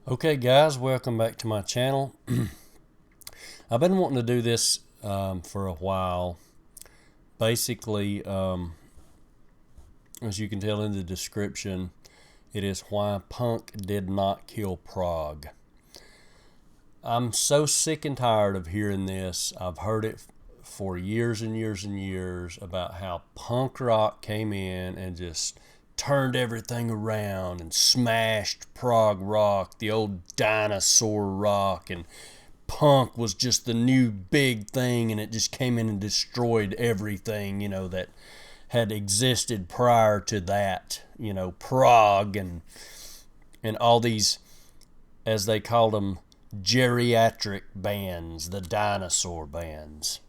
Okay guys, welcome back to my channel. I've been wanting to do this for a while. Basically, as you can tell in the description, it is why punk did not kill prog. I'm so sick and tired of hearing this. I've heard it for years and years and years about how punk rock came in and just turned everything around and smashed prog rock, the old dinosaur rock, and punk was just the new big thing, and it just came in and destroyed everything, that had existed prior to that, prog and all these, as they called them, geriatric bands, the dinosaur bands.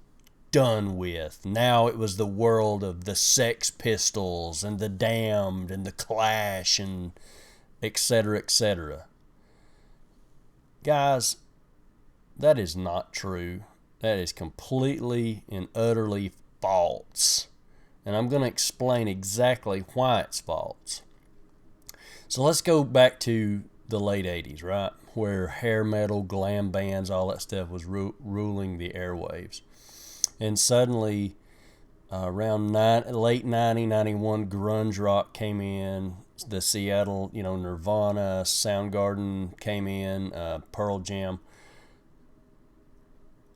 Done with. Now it was the world of the Sex Pistols and the Damned and the Clash and etc., etc. Guys, that is not true. That is completely and utterly false. And I'm going to explain exactly why it's false. So let's go back to the late 80s, right? Where hair metal, glam bands, all that stuff was ruling the airwaves. And suddenly, around late 90, 91, grunge rock came in. The Seattle, Nirvana, Soundgarden came in, Pearl Jam.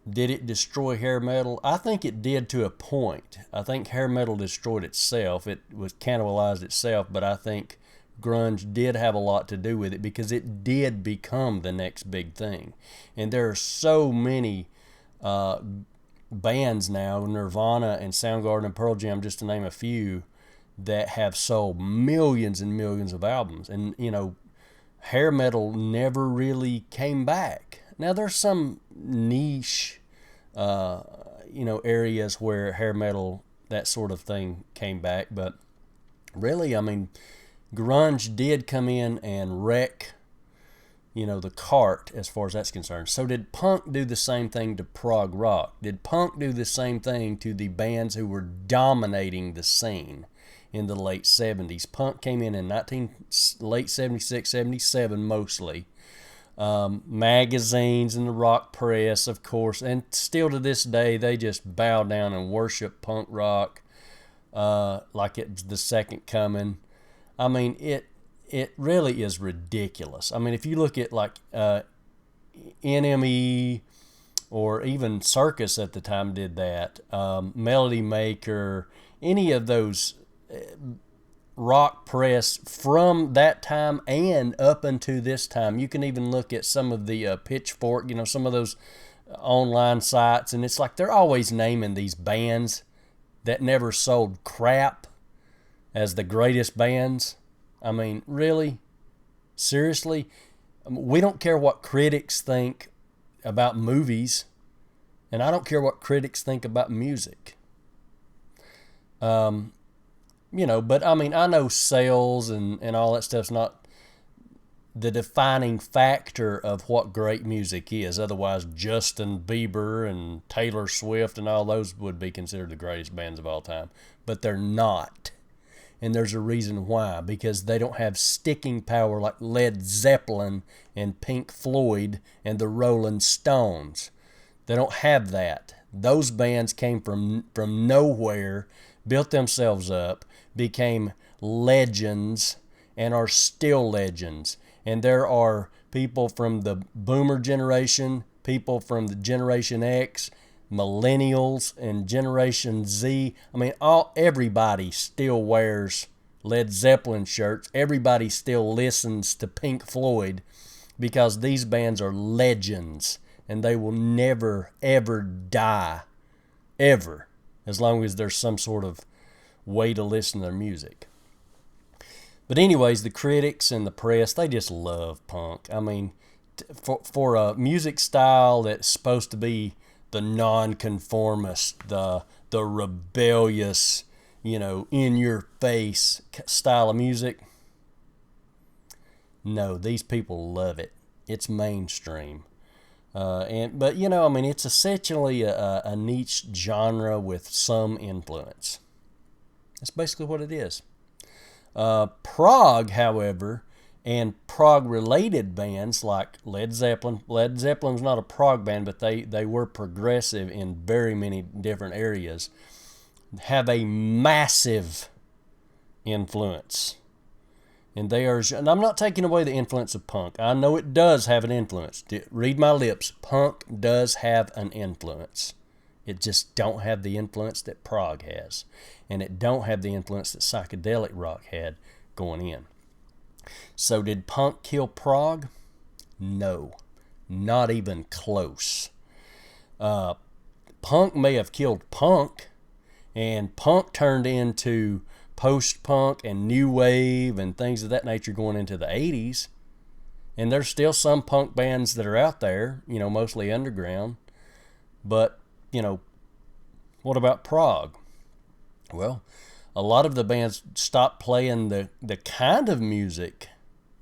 Did it destroy hair metal? I think it did to a point. I think hair metal destroyed itself. It was cannibalized itself, but I think grunge did have a lot to do with it because it did become the next big thing. And there are so many bands now, Nirvana and Soundgarden and Pearl Jam, just to name a few, that have sold millions and millions of albums. And, hair metal never really came back. Now, there's some niche, areas where hair metal, that sort of thing, came back. But really, grunge did come in and wreck the cart as far as that's concerned. So did punk do the same thing to prog rock? Did punk do the same thing to the bands who were dominating the scene in the late 70s? Punk came in late 76, 77 mostly. Magazines and the rock press, of course, and still to this day they just bow down and worship punk rock like it's the second coming. It really is ridiculous. If you look at like NME or even Circus at the time did that, Melody Maker, any of those rock press from that time and up until this time. You can even look at some of the Pitchfork, some of those online sites, and it's like they're always naming these bands that never sold crap as the greatest bands. Really? Seriously? We don't care what critics think about movies, and I don't care what critics think about music. But I know sales and all that stuff's not the defining factor of what great music is. Otherwise, Justin Bieber and Taylor Swift and all those would be considered the greatest bands of all time. But they're not. And there's a reason why, because they don't have sticking power like Led Zeppelin and Pink Floyd and the Rolling Stones. They don't have that. Those bands came from nowhere, built themselves up, became legends, and are still legends. And there are people from the boomer generation, people from the Generation X, millennials, and Generation Z. Everybody still wears Led Zeppelin shirts. Everybody still listens to Pink Floyd because these bands are legends and they will never, ever die. Ever. As long as there's some sort of way to listen to their music. But anyways, the critics and the press, they just love punk. For a music style that's supposed to be the nonconformist, the rebellious, in your face style of music. No, these people love it. It's mainstream. It's essentially a niche genre with some influence. That's basically what it is. Prog, however, And prog-related bands like Led Zeppelin. Led Zeppelin's not a prog band, but they were progressive in very many different areas. Have a massive influence. And and I'm not taking away the influence of punk. I know it does have an influence. Read my lips. Punk does have an influence. It just don't have the influence that prog has. And it don't have the influence that psychedelic rock had going in. So did punk kill prog? No, not even close. Punk may have killed punk, and punk turned into post-punk and new wave and things of that nature going into the 80s. And there's still some punk bands that are out there, mostly underground. But, what about prog? Well, a lot of the bands stopped playing the kind of music,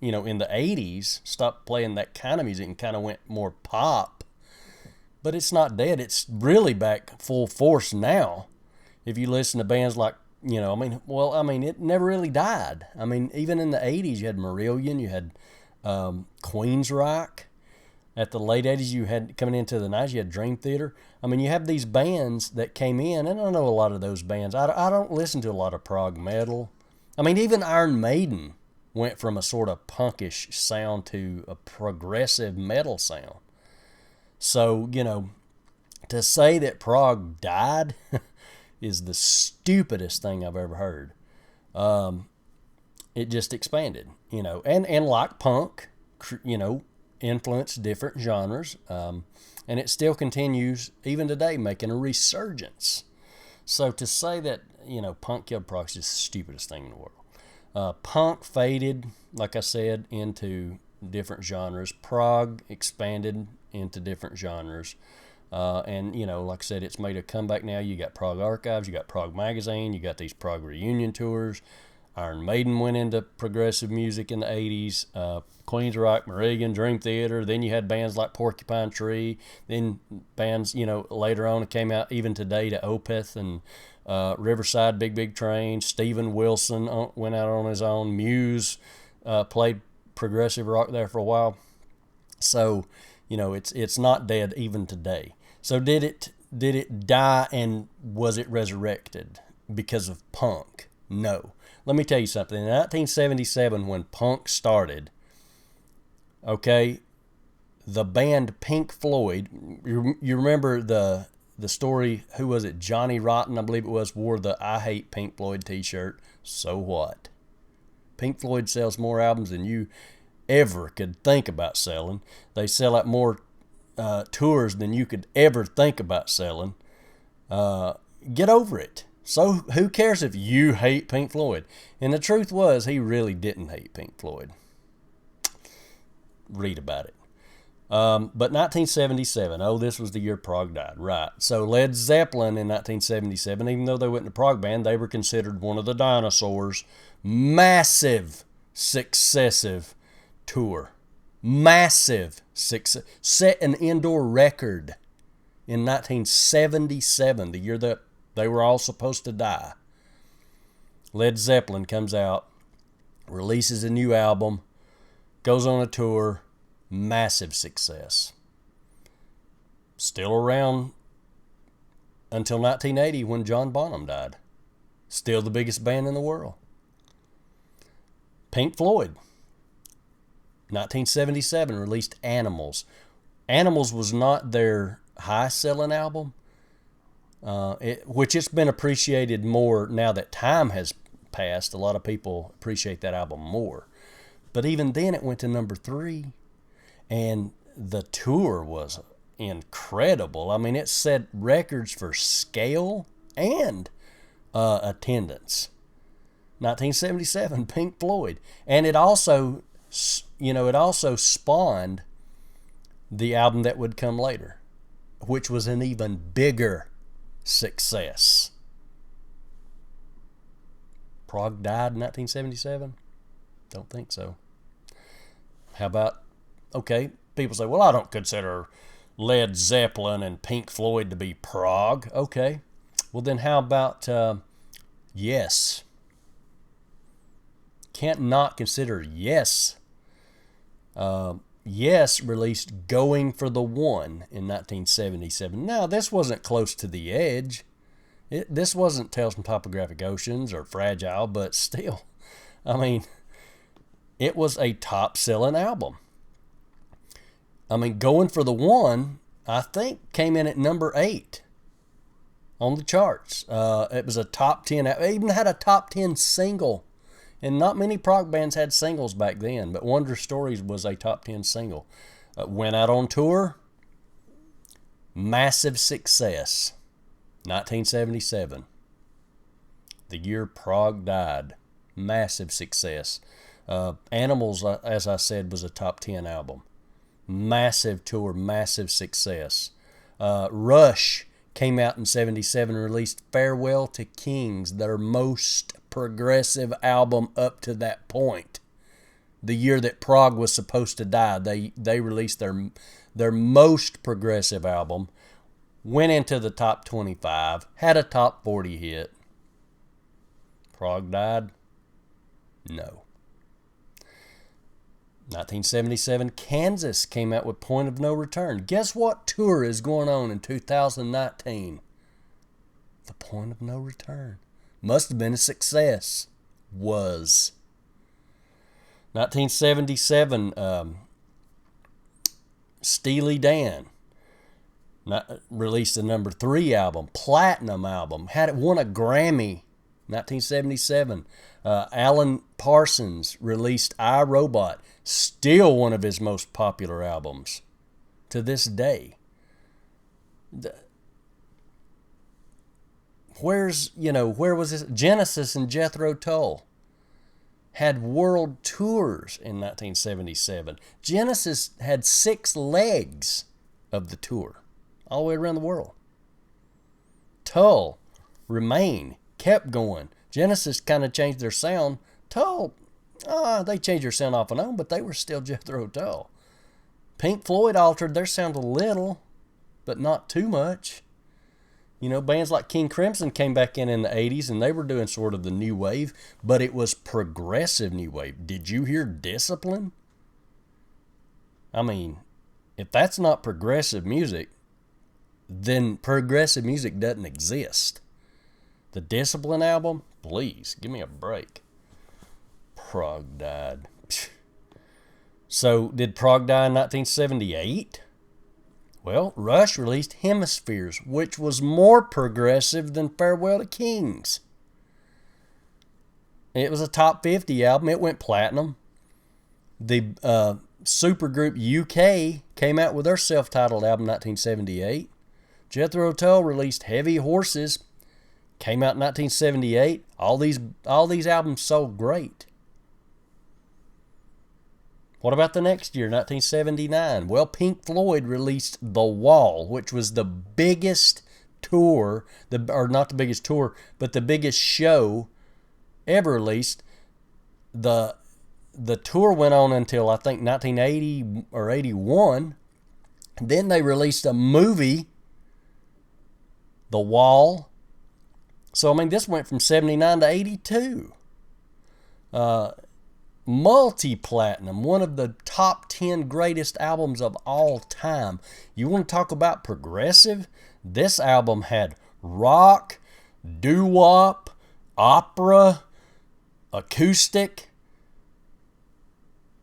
in the 80s, stopped playing that kind of music and kind of went more pop. But it's not dead. It's really back full force now. If you listen to bands like, it never really died. Even in the 80s, you had Marillion, you had Queen's Rock. At the late 80s, you had, coming into the 90s, you had Dream Theater. You have these bands that came in, and I know a lot of those bands. I don't listen to a lot of prog metal. Even Iron Maiden went from a sort of punkish sound to a progressive metal sound. So, to say that prog died is the stupidest thing I've ever heard. It just expanded, and like punk, influenced different genres, and it still continues even today, making a resurgence. So to say that punk killed prog is just the stupidest thing in the world. Punk faded, like I said, into different genres. Prog expanded into different genres, and like I said, it's made a comeback now. You got Prog Archives, you got Prog Magazine, you got these Prog reunion tours. Iron Maiden went into progressive music in the 80s. Queen's Rock, Marillion, Dream Theater. Then you had bands like Porcupine Tree. Then bands, later on, it came out even today to Opeth and Riverside, Big Big Train. Steven Wilson went out on his own. Muse played progressive rock there for a while. So, it's not dead even today. So did it die, and was it resurrected because of punk? No. Let me tell you something. In 1977, when punk started, okay, the band Pink Floyd, you remember the story, who was it? Johnny Rotten, I believe it was, wore the I Hate Pink Floyd t-shirt. So what? Pink Floyd sells more albums than you ever could think about selling. They sell out more tours than you could ever think about selling. Get over it. So who cares if you hate Pink Floyd? And the truth was, he really didn't hate Pink Floyd. Read about it. But 1977, this was the year prog died, right? So Led Zeppelin in 1977, even though they weren't a prog band, they were considered one of the dinosaurs. Massive, successive tour. Massive success. Set an indoor record in 1977, the year that they were all supposed to die. Led Zeppelin comes out, releases a new album, goes on a tour, massive success. Still around until 1980 when John Bonham died. Still the biggest band in the world. Pink Floyd, 1977, released Animals. Animals was not their high-selling album, which it's been appreciated more now that time has passed. A lot of people appreciate that album more. But even then, it went to number 3. And the tour was incredible. It set records for scale and attendance. 1977, Pink Floyd. And it also, spawned the album that would come later, which was an even bigger success. Prog died in 1977? Don't think so. How about, people say, well, I don't consider Led Zeppelin and Pink Floyd to be prog. Okay. Well, then how about Yes? Can't not consider Yes Yes released Going for the One in 1977. Now, this wasn't Close to the Edge. This wasn't Tales from Topographic Oceans or Fragile, but still, I mean, it was a top-selling album. I mean, Going for the One, I think, came in at number 8 on the charts. It was a top 10. It even had a top 10 single. And not many prog bands had singles back then, but Wonder Stories was a top 10 single. Went out on tour. Massive success. 1977. The year Prog died. Massive success. Animals, as I said, was a top 10 album. Massive tour, massive success. Rush came out in 77 and released Farewell to Kings, their most progressive album up to that point. The year that Prog was supposed to die, they released their most progressive album, went into the top 25, had a top 40 hit. Prog died? No. 1977, Kansas came out with Point of No Return. Guess what tour is going on in 2019? The Point of No Return. Must have been a success. Was. 1977, Steely Dan released a number 3 album, platinum album. Won a Grammy. 1977. Alan Parsons released I, Robot. Still one of his most popular albums to this day. Where was this? Genesis and Jethro Tull had world tours in 1977. Genesis had 6 legs of the tour, all the way around the world. Tull, Remain, kept going. Genesis kind of changed their sound. Tull, they changed their sound off and on, but they were still Jethro Tull. Pink Floyd altered their sound a little, but not too much. Bands like King Crimson came back in the 80s, and they were doing sort of the new wave, but it was progressive new wave. Did you hear Discipline? I mean, if that's not progressive music, then progressive music doesn't exist. The Discipline album, please, give me a break. Prog died. So, did Prog die in 1978? Well, Rush released Hemispheres, which was more progressive than Farewell to Kings. It was a top 50 album. It went platinum. The supergroup UK came out with their self-titled album in 1978. Jethro Tull released Heavy Horses, came out in 1978. All these albums sold great. What about the next year, 1979? Well, Pink Floyd released The Wall, which was the biggest tour, or not the biggest tour, but the biggest show ever released. The tour went on until, I think, 1980 or 81. Then they released a movie, The Wall. So, I mean, this went from 79 to 82. Multi-platinum, one of the top 10 greatest albums of all time. You want to talk about progressive? This album had rock, doo-wop, opera, acoustic,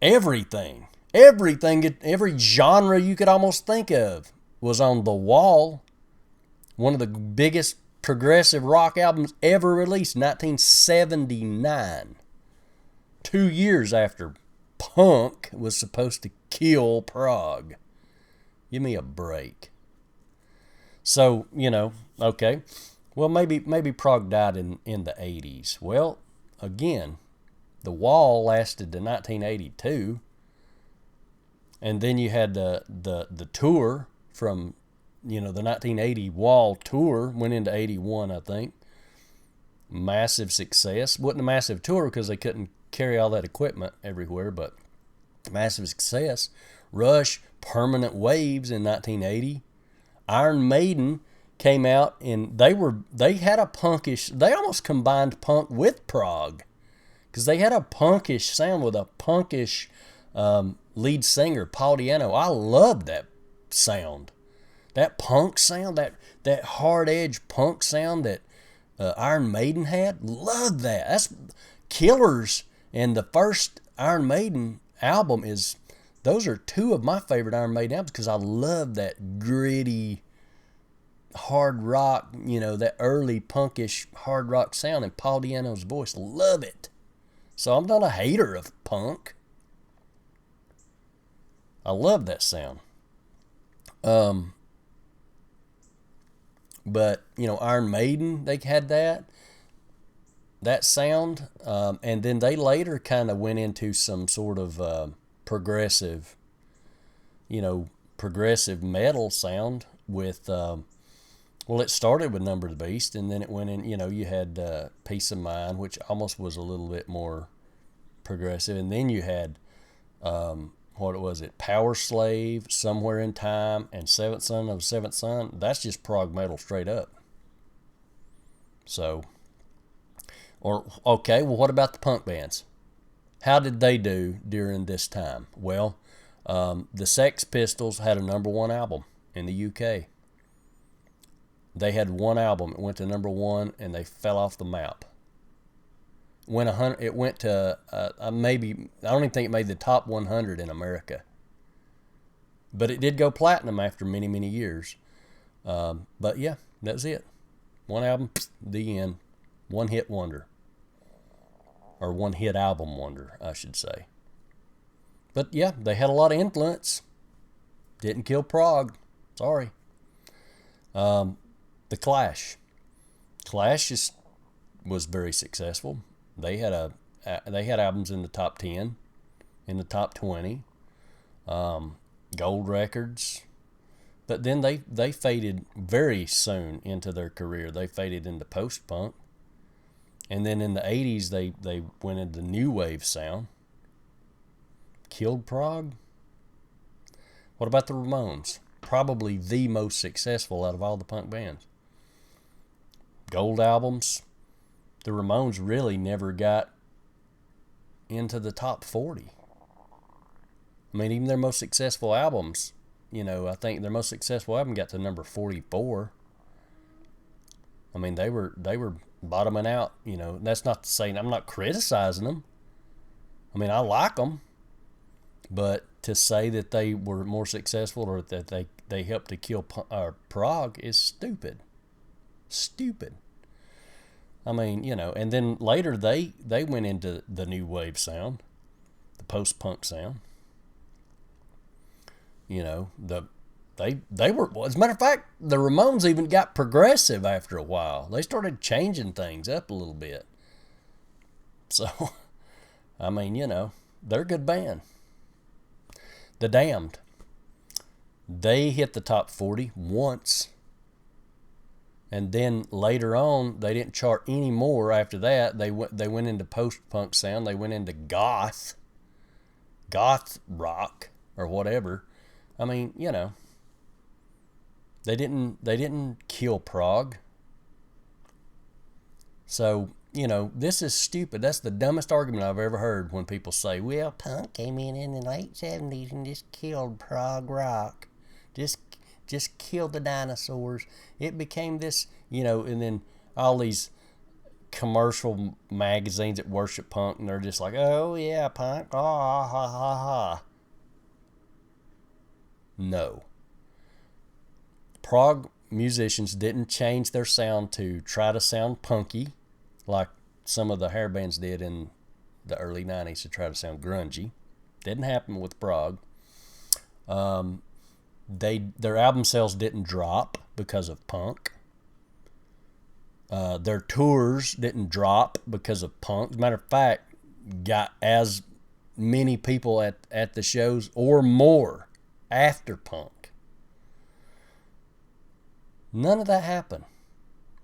everything. Every genre you could almost think of was on The Wall. One of the biggest progressive rock albums ever released, 1979. 2 years after punk was supposed to kill prog. Give me a break. So, okay. Well, maybe prog died in the 80s. Well, again, The Wall lasted to 1982. And then you had the tour from, the 1980 Wall tour, went into 81, I think. Massive success. Wasn't a massive tour because they couldn't carry all that equipment everywhere, but massive success. Rush, Permanent Waves in 1980. Iron Maiden came out and they almost combined punk with prog, because they had a punkish sound with a punkish Lead singer Paul Di'Anno, I love that sound. That punk sound, that hard edge punk sound that Iron Maiden had. Love that. That's Killers and the first Iron Maiden album is, those are two of my favorite Iron Maiden albums because I love that gritty hard rock, that early punkish hard rock sound, and Paul Di'Anno's voice. Love it. So I'm not a hater of punk. I love that sound. But Iron Maiden, they had that sound, and then they later kind of went into some sort of progressive metal sound with well, it started with Number of the Beast, and then it went in, you had Peace of Mind, which almost was a little bit more progressive, and then you had what was it, Power Slave, Somewhere in Time, and Seventh Son of Seventh Son. That's just prog metal straight up. So, okay, well, what about the punk bands? How did they do during this time? Well, the Sex Pistols had a #1 album in the UK. They had one album. It went to #1, and they fell off the map. It went to maybe, I don't even think it made the top 100 in America. But it did go platinum after many, many years. But yeah, that's it. One album, the end. One hit wonder. Or one hit album wonder, I should say. But yeah, they had a lot of influence. Didn't kill prog. Sorry. The Clash. Clash was very successful. They had albums in the top 10, in the top 20, gold records. But then they faded very soon into their career. They faded into post-punk. And then in the 80s, they went into new wave sound. Killed prog. What about the Ramones? Probably the most successful out of all the punk bands. Gold albums. The Ramones really never got into the top 40. I mean, even their most successful albums, I think their most successful album got to number 44. I mean, they were bottoming out, That's not to say, I'm not criticizing them. I mean, I like them. But to say that they were more successful or that they helped to kill prog is stupid. Stupid. I mean, and then later they went into the new wave sound, the post-punk sound. They were, as a matter of fact, the Ramones even got progressive after a while. They started changing things up a little bit. So, I mean, they're a good band. The Damned. They hit the top 40 once. And then later on, they didn't chart any more after that. They went into post-punk sound. They went into goth rock or whatever. I mean, they didn't kill prog. So, this is stupid. That's the dumbest argument I've ever heard when people say, well, punk came in the late 70s and just killed prog rock. Just killed the dinosaurs. It became this, and then all these commercial magazines that worship punk, and they're just like, oh, yeah, punk, ha, ha, ha, ha. No. Prog musicians didn't change their sound to try to sound punky, like some of the hair bands did in the early 90s to try to sound grungy. Didn't happen with prog. Their album sales didn't drop because of punk. Their tours didn't drop because of punk. As a matter of fact, got as many people at the shows or more after punk. None of that happened.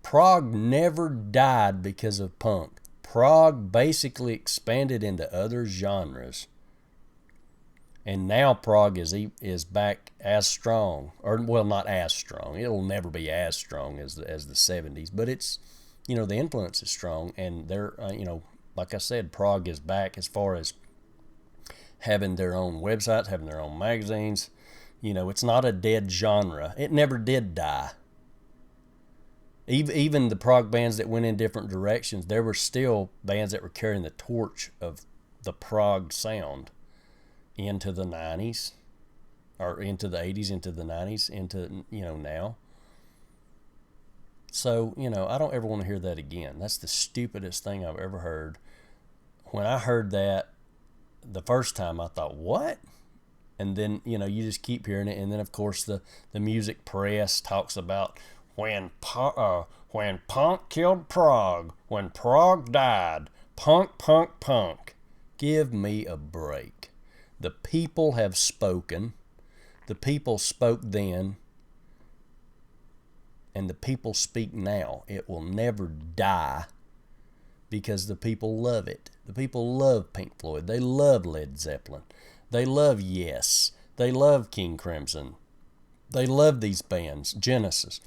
Prog never died because of punk. Prog basically expanded into other genres. And now prog is back as strong, or well, not as strong. It'll never be as strong as the 70s, but it's, the influence is strong, and they're, like I said, prog is back as far as having their own websites, having their own magazines. It's not a dead genre. It never did die. Even the prog bands that went in different directions, there were still bands that were carrying the torch of the prog sound into the 90s, or into the 80s, into the 90s, into, now. So, I don't ever want to hear that again. That's the stupidest thing I've ever heard. When I heard that the first time, I thought, what? And then, you just keep hearing it. And then, of course, the music press talks about when punk killed prog, when prog died, punk, punk, punk. Give me a break. The people have spoken. The people spoke then. And the people speak now. It will never die because the people love it. The people love Pink Floyd. They love Led Zeppelin. They love Yes. They love King Crimson. They love these bands. Genesis.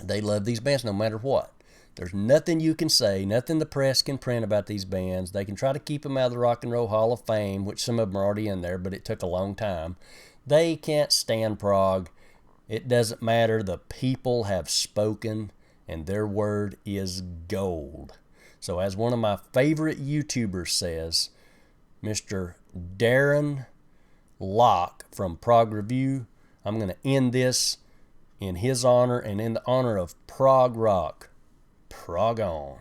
They love these bands no matter what. There's nothing you can say, nothing the press can print about these bands. They can try to keep them out of the Rock and Roll Hall of Fame, which some of them are already in there, but it took a long time. They can't stand prog. It doesn't matter. The people have spoken, and their word is gold. So as one of my favorite YouTubers says, Mr. Darren Locke from Prog Review, I'm going to end this in his honor and in the honor of Prog Rock. Prog on.